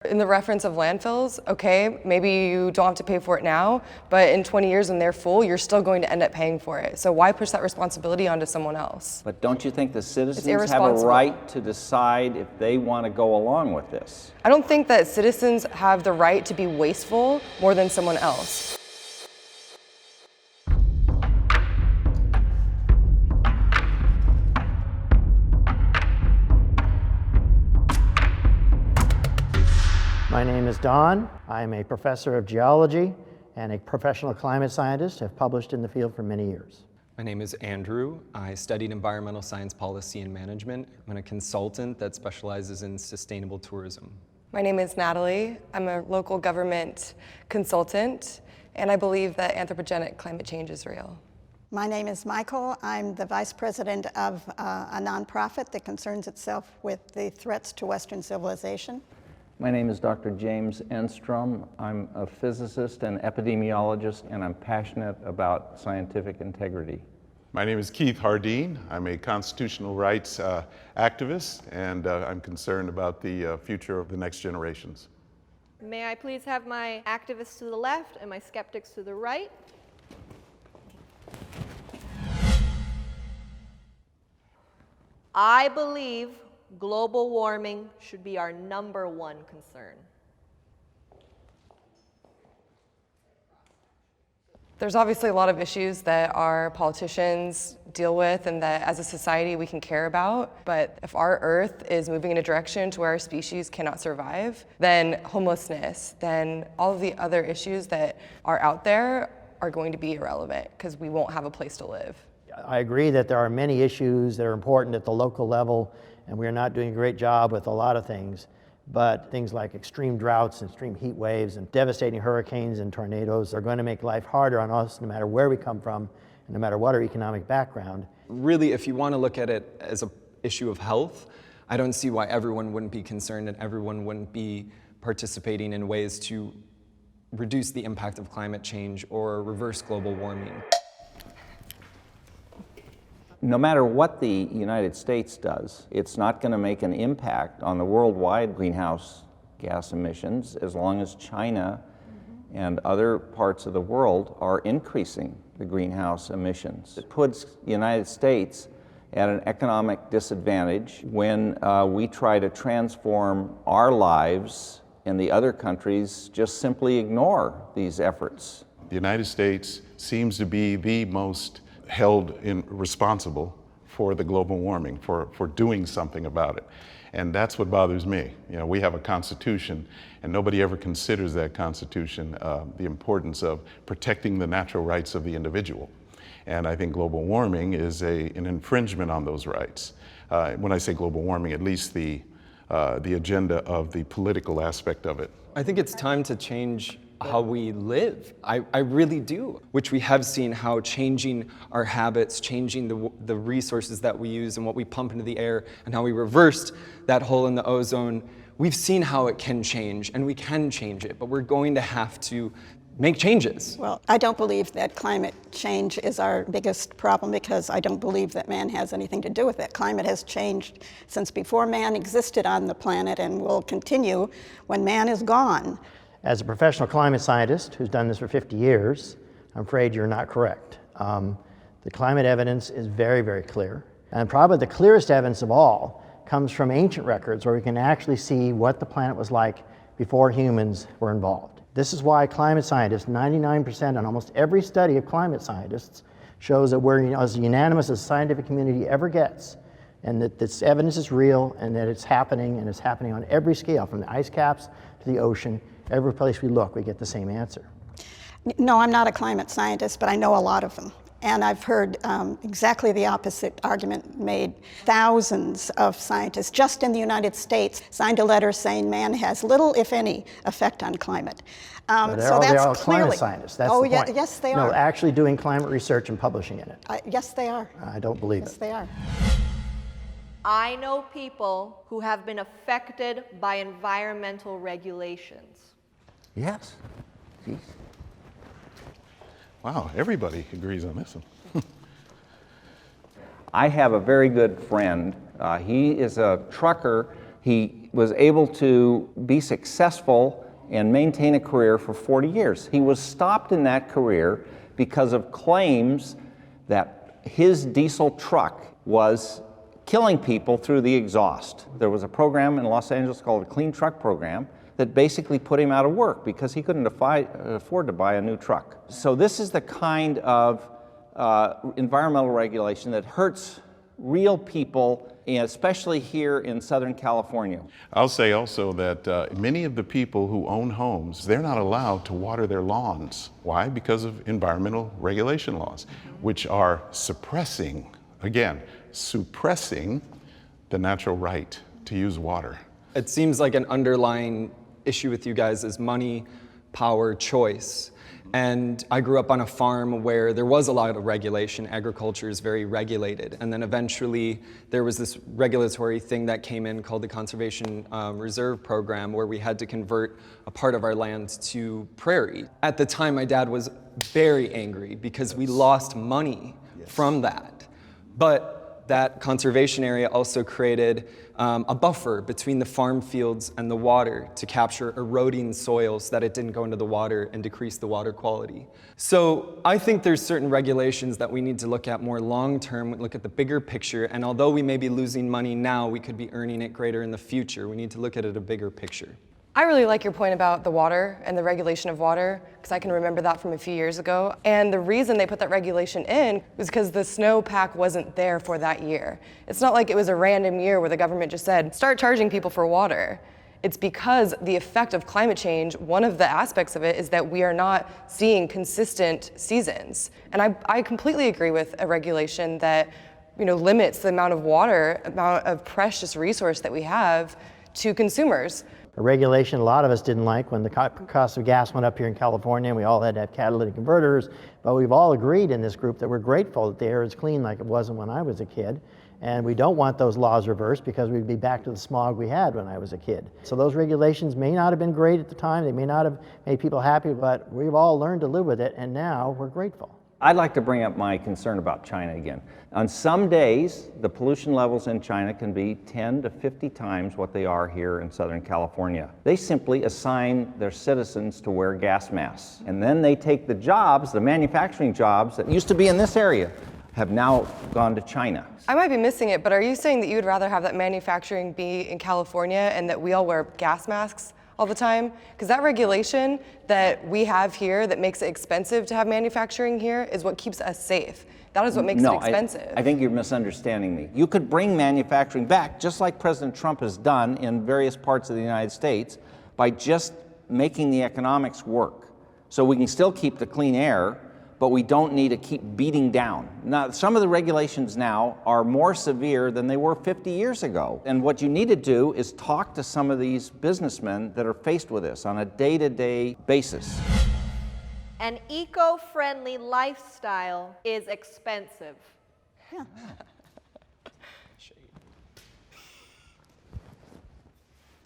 In the reference of landfills, okay, maybe you don't have to pay for it now, but in 20 years when they're full, you're still going to end up paying for it. So why push that responsibility onto someone else? But don't you think the citizens have a right to decide if they want to go along with this? I don't think that citizens have the right to be wasteful more than someone else. My name is Don. I'm a professor of geology and a professional climate scientist. I've published in the field for many years. My name is Andrew. I studied environmental science policy and management. I'm a consultant that specializes in sustainable tourism. My name is Natalie. I'm a local government consultant, and I believe that anthropogenic climate change is real. My name is Michael. I'm the vice president of a nonprofit that concerns itself with the threats to Western civilization. My name is Dr. James Enstrom. I'm a physicist and epidemiologist, and I'm passionate about scientific integrity. My name is Keith Hardeen. I'm a constitutional rights activist, and I'm concerned about the future of the next generations. May I please have my activists to the left and my skeptics to the right? I believe global warming should be our #1 concern. There's obviously a lot of issues that our politicians deal with and that as a society we can care about, but if our Earth is moving in a direction to where our species cannot survive, then homelessness, then all of the other issues that are out there are going to be irrelevant because we won't have a place to live. I agree that there are many issues that are important at the local level, and we are not doing a great job with a lot of things, but things like extreme droughts and extreme heat waves and devastating hurricanes and tornadoes are going to make life harder on us no matter where we come from and no matter what our economic background. Really, if you want to look at it as an issue of health, I don't see why everyone wouldn't be concerned and everyone wouldn't be participating in ways to reduce the impact of climate change or reverse global warming. No matter what the United States does, it's not going to make an impact on the worldwide greenhouse gas emissions as long as China and other parts of the world are increasing the greenhouse emissions. It puts the United States at an economic disadvantage when we try to transform our lives and the other countries just simply ignore these efforts. The United States seems to be the most held responsible for the global warming, for doing something about it. And that's what bothers me. You know, we have a constitution, and nobody ever considers that constitution the importance of protecting the natural rights of the individual. And I think global warming is an infringement on those rights. When I say global warming, at least the agenda of the political aspect of it. I think it's time to change how we live. I really do, which we have seen how changing our habits, changing the resources that we use and what we pump into the air and how we reversed that hole in the ozone, we've seen how it can change and we can change it, but we're going to have to make changes. Well, I don't believe that climate change is our biggest problem because I don't believe that man has anything to do with it. Climate has changed since before man existed on the planet and will continue when man is gone. As a professional climate scientist who's done this for 50 years, I'm afraid you're not correct. The climate evidence is very, very clear. And probably the clearest evidence of all comes from ancient records where we can actually see what the planet was like before humans were involved. This is why climate scientists, 99% on almost every study of climate scientists, shows that we're as unanimous as the scientific community ever gets, and that this evidence is real and that it's happening, and it's happening on every scale, from the ice caps to the ocean. Every place we look, we get the same answer. No, I'm not a climate scientist, but I know a lot of them. And I've heard exactly the opposite argument made. Thousands of scientists, just in the United States, signed a letter saying man has little, if any, effect on climate. So they're all climate scientists, that's the point. Yes, they are. No, actually doing climate research and publishing in it. Yes, they are. I don't believe it. Yes, they are. I know people who have been affected by environmental regulations. Yes. Jeez. Wow, everybody agrees on this one. I have a very good friend. He is a trucker. He was able to be successful and maintain a career for 40 years. He was stopped in that career because of claims that his diesel truck was killing people through the exhaust. There was a program in Los Angeles called the Clean Truck Program that basically put him out of work because he couldn't afford to buy a new truck. So this is the kind of environmental regulation that hurts real people, and especially here in Southern California. I'll say also that many of the people who own homes, they're not allowed to water their lawns. Why? Because of environmental regulation laws, which are suppressing, again, suppressing the natural right to use water. It seems like an underlying issue with you guys is money, power, choice. And I grew up on a farm where there was a lot of regulation. Agriculture is very regulated. And then eventually there was this regulatory thing that came in called the Conservation Reserve Program, where we had to convert a part of our land to prairie. At the time, my dad was very angry because we lost money from that. But that conservation area also created a buffer between the farm fields and the water to capture eroding soil so that it didn't go into the water and decrease the water quality. So I think there's certain regulations that we need to look at more long-term, look at the bigger picture, and although we may be losing money now, we could be earning it greater in the future. We need to look at it a bigger picture. I really like your point about the water and the regulation of water, because I can remember that from a few years ago. And the reason they put that regulation in was because the snowpack wasn't there for that year. It's not like it was a random year where the government just said, start charging people for water. It's because the effect of climate change, one of the aspects of it is that we are not seeing consistent seasons. And I completely agree with a regulation that, limits the amount of water, amount of precious resource that we have to consumers. A regulation a lot of us didn't like when the cost of gas went up here in California and we all had to have catalytic converters, but we've all agreed in this group that we're grateful that the air is clean like it wasn't when I was a kid, and we don't want those laws reversed because we'd be back to the smog we had when I was a kid. So those regulations may not have been great at the time, they may not have made people happy, but we've all learned to live with it, and now we're grateful. I'd like to bring up my concern about China again. On some days, the pollution levels in China can be 10 to 50 times what they are here in Southern California. They simply assign their citizens to wear gas masks. And then they take the jobs, the manufacturing jobs that used to be in this area, have now gone to China. I might be missing it, but are you saying that you would rather have that manufacturing be in California and that we all wear gas masks all the time? Because that regulation that we have here that makes it expensive to have manufacturing here is what keeps us safe. That is what makes it expensive. I think you're misunderstanding me. You could bring manufacturing back, just like President Trump has done in various parts of the United States, by just making the economics work. So we can still keep the clean air, but we don't need to keep beating down. Now, some of the regulations now are more severe than they were 50 years ago. And what you need to do is talk to some of these businessmen that are faced with this on a day-to-day basis. An eco-friendly lifestyle is expensive. Yeah.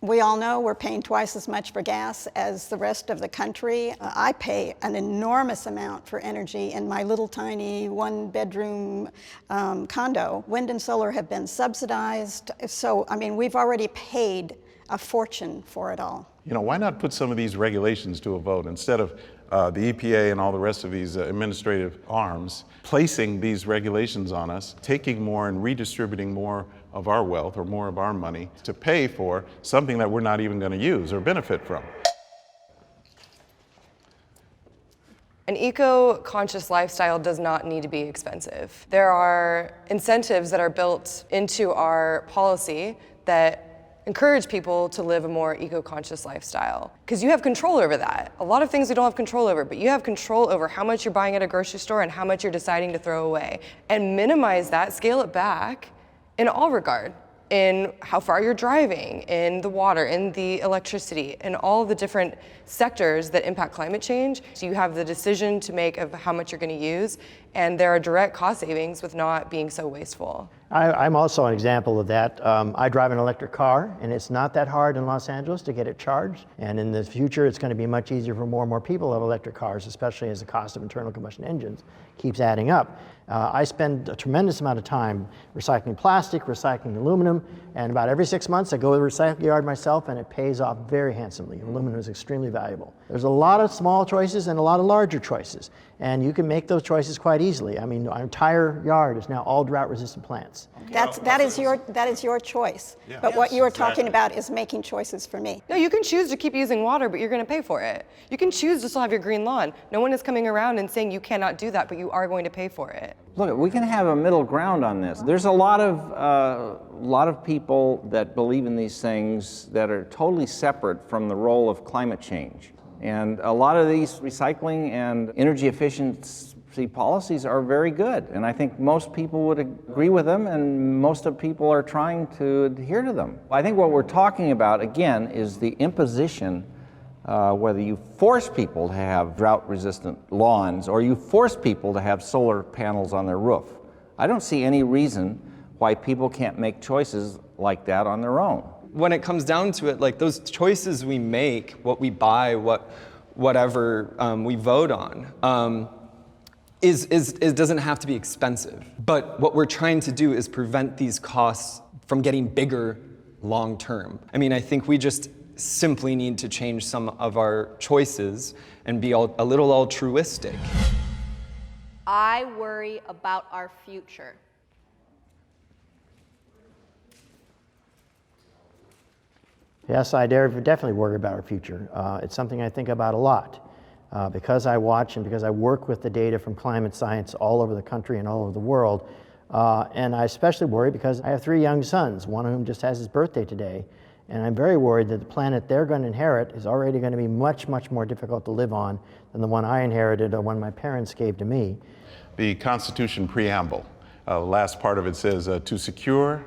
We all know we're paying twice as much for gas as the rest of the country. I pay an enormous amount for energy in my little tiny one-bedroom condo. Wind and solar have been subsidized. So, we've already paid a fortune for it all. Why not put some of these regulations to a vote instead of the EPA and all the rest of these administrative arms placing these regulations on us, taking more and redistributing more of our wealth or more of our money to pay for something that we're not even going to use or benefit from. An eco-conscious lifestyle does not need to be expensive. There are incentives that are built into our policy that encourage people to live a more eco-conscious lifestyle, because you have control over that. A lot of things you don't have control over, but you have control over how much you're buying at a grocery store and how much you're deciding to throw away. And minimize that, scale it back in all regard, in how far you're driving, in the water, in the electricity, in all the different sectors that impact climate change. So you have the decision to make of how much you're going to use, and there are direct cost savings with not being so wasteful. I'm also an example of that. I drive an electric car, and it's not that hard in Los Angeles to get it charged. And in the future, it's going to be much easier for more and more people to have electric cars, especially as the cost of internal combustion engines keeps adding up. I spend a tremendous amount of time recycling plastic, recycling aluminum, and about every 6 months I go to the recycle yard myself, and it pays off very handsomely. Aluminum is extremely valuable. There's a lot of small choices and a lot of larger choices, and you can make those choices quite easily. I mean, our entire yard is now all drought-resistant plants. That is your choice. Yeah. But what Yes, you are exactly. talking about is making choices for me. No, you can choose to keep using water, but you're going to pay for it. You can choose to still have your green lawn. No one is coming around and saying you cannot do that, but you are going to pay for it. Look, we can have a middle ground on this. There's a lot of people that believe in these things that are totally separate from the role of climate change. And a lot of these recycling and energy efficiency policies are very good. And I think most people would agree with them, and most of people are trying to adhere to them. I think what we're talking about, again, is the imposition, whether you force people to have drought-resistant lawns or you force people to have solar panels on their roof. I don't see any reason why people can't make choices like that on their own. When it comes down to it, like those choices we make, what we buy, whatever we vote on, it doesn't have to be expensive. But what we're trying to do is prevent these costs from getting bigger long term. I mean, I think we just simply need to change some of our choices and be a little altruistic. I worry about our future. Yes, I definitely worry about our future. It's something I think about a lot because I watch and because I work with the data from climate science all over the country and all over the world. And I especially worry because I have 3 young sons, one of whom just has his birthday today. And I'm very worried that the planet they're going to inherit is already going to be much, much more difficult to live on than the one I inherited or one my parents gave to me. The Constitution preamble, the last part of it says, to secure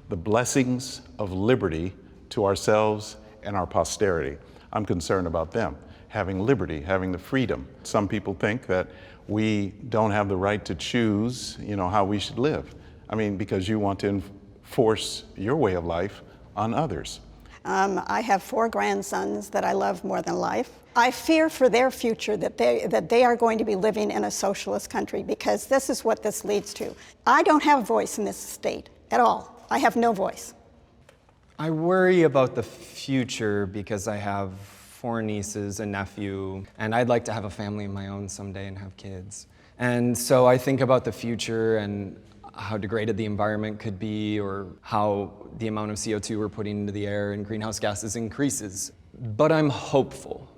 the blessings of liberty to ourselves and our posterity. I'm concerned about them having liberty, having the freedom. Some people think that we don't have the right to choose, how we should live. I mean, because you want to enforce your way of life on others. I have 4 grandsons that I love more than life. I fear for their future that they are going to be living in a socialist country, because this is what this leads to. I don't have a voice in this state at all. I have no voice. I worry about the future because I have 4 nieces, a nephew, and I'd like to have a family of my own someday and have kids. And so I think about the future and how degraded the environment could be, or how the amount of CO2 we're putting into the air and greenhouse gases increases. But I'm hopeful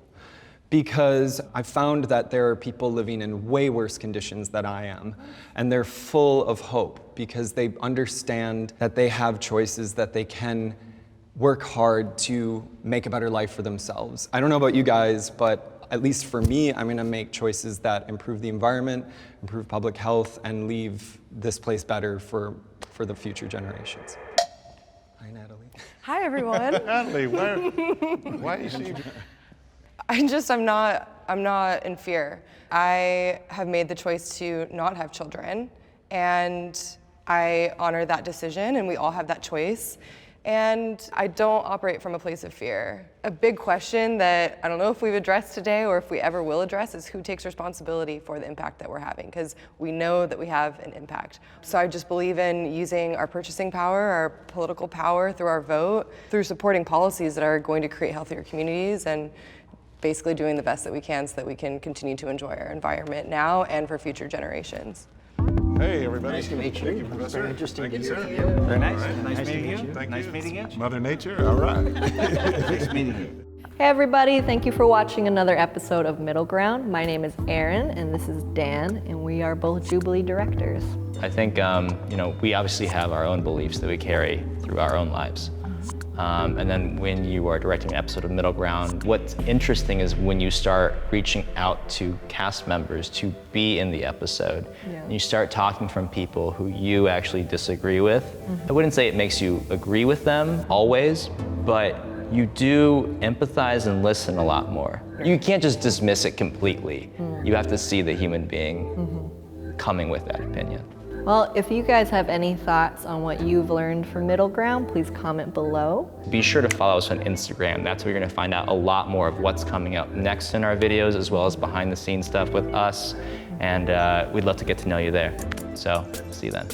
because I found that there are people living in way worse conditions than I am, and they're full of hope because they understand that they have choices, that they can work hard to make a better life for themselves. I don't know about you guys, but at least for me, I'm gonna make choices that improve the environment, improve public health, and leave this place better for the future generations. Hi, Natalie. Hi, everyone. Natalie, why is she? I'm not in fear. I have made the choice to not have children, and I honor that decision, and we all have that choice. And I don't operate from a place of fear. A big question that I don't know if we've addressed today or if we ever will address is who takes responsibility for the impact that we're having, because we know that we have an impact. So I just believe in using our purchasing power, our political power through our vote, through supporting policies that are going to create healthier communities, and basically doing the best that we can so that we can continue to enjoy our environment now and for future generations. Hey, everybody. Nice to meet you. Thank you, Professor. Very interesting Thank to you, hear sir. from you. Very nice. All right. Nice meeting you. Thank Nice you. meeting you. Mother Nature, all right. Nice meeting you. Hey everybody, thank you for watching another episode of Middle Ground. My name is Erin and this is Dan, and we are both Jubilee directors. I think, we obviously have our own beliefs that we carry through our own lives. And then when you are directing an episode of Middle Ground, what's interesting is when you start reaching out to cast members to be in the episode, and you start talking from people who you actually disagree with. I wouldn't say it makes you agree with them always, but you do empathize and listen a lot more. You can't just dismiss it completely. You have to see the human being coming with that opinion. Well, if you guys have any thoughts on what you've learned from Middle Ground, please comment below. Be sure to follow us on Instagram. That's where you're gonna find out a lot more of what's coming up next in our videos, as well as behind the scenes stuff with us. And we'd love to get to know you there. So, see you then.